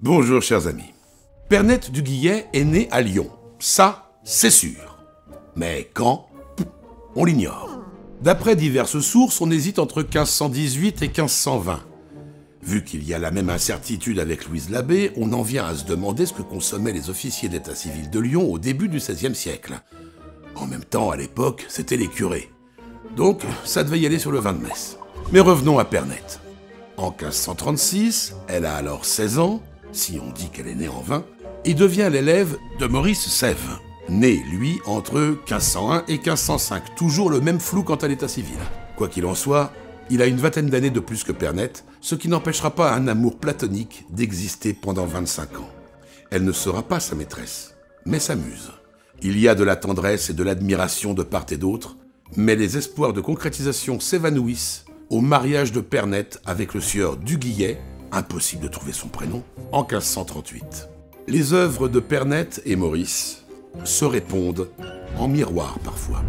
Bonjour chers amis. Pernette du Guillet est née à Lyon, ça c'est sûr. Mais quand? On l'ignore. D'après diverses sources, on hésite entre 1518 et 1520. Vu qu'il y a la même incertitude avec Louise Labbé, on en vient à se demander ce que consommaient les officiers d'état civil de Lyon au début du XVIe siècle. En même temps, à l'époque, c'était les curés. Donc, ça devait y aller sur le vin de messe. Mais revenons à Pernette. En 1536, elle a alors 16 ans, si on dit qu'elle est née en vin, et devient l'élève de Maurice Sèvres, né, lui, entre 1501 et 1505, toujours le même flou quant à l'état civil. Quoi qu'il en soit, il a une vingtaine d'années de plus que Pernette, ce qui n'empêchera pas un amour platonique d'exister pendant 25 ans. Elle ne sera pas sa maîtresse, mais sa muse. Il y a de la tendresse et de l'admiration de part et d'autre, mais les espoirs de concrétisation s'évanouissent au mariage de Pernette avec le sieur du Guillet, impossible de trouver son prénom, en 1538. Les œuvres de Pernette et Maurice se répondent en miroir parfois.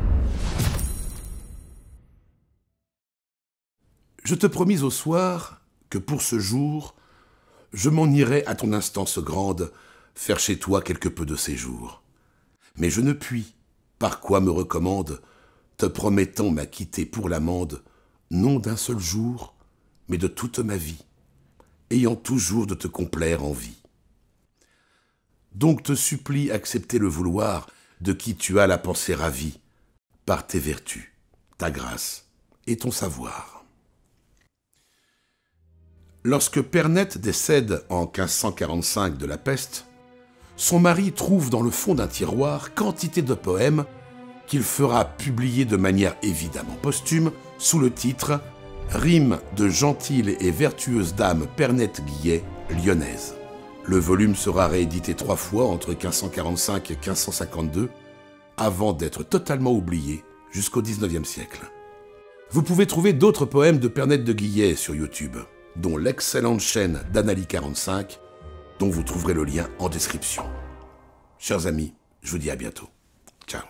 Je te promis au soir que pour ce jour, je m'en irai à ton instance grande faire chez toi quelque peu de séjour. Mais je ne puis, par quoi me recommande, te promettant m'acquitter pour l'amende, non d'un seul jour, mais de toute ma vie, ayant toujours de te complaire en vie. Donc te supplie accepter le vouloir de qui tu as la pensée ravie, par tes vertus, ta grâce et ton savoir. Lorsque Pernette décède en 1545 de la peste, son mari trouve dans le fond d'un tiroir quantité de poèmes qu'il fera publier de manière évidemment posthume sous le titre « Rimes de gentille et vertueuse dame Pernette Guillet, lyonnaise ». Le volume sera réédité 3 fois entre 1545 et 1552, avant d'être totalement oublié jusqu'au XIXe siècle. Vous pouvez trouver d'autres poèmes de Pernette de Guillet sur YouTube, dont l'excellente chaîne d'Annalie 45, dont vous trouverez le lien en description. Chers amis, je vous dis à bientôt. Ciao.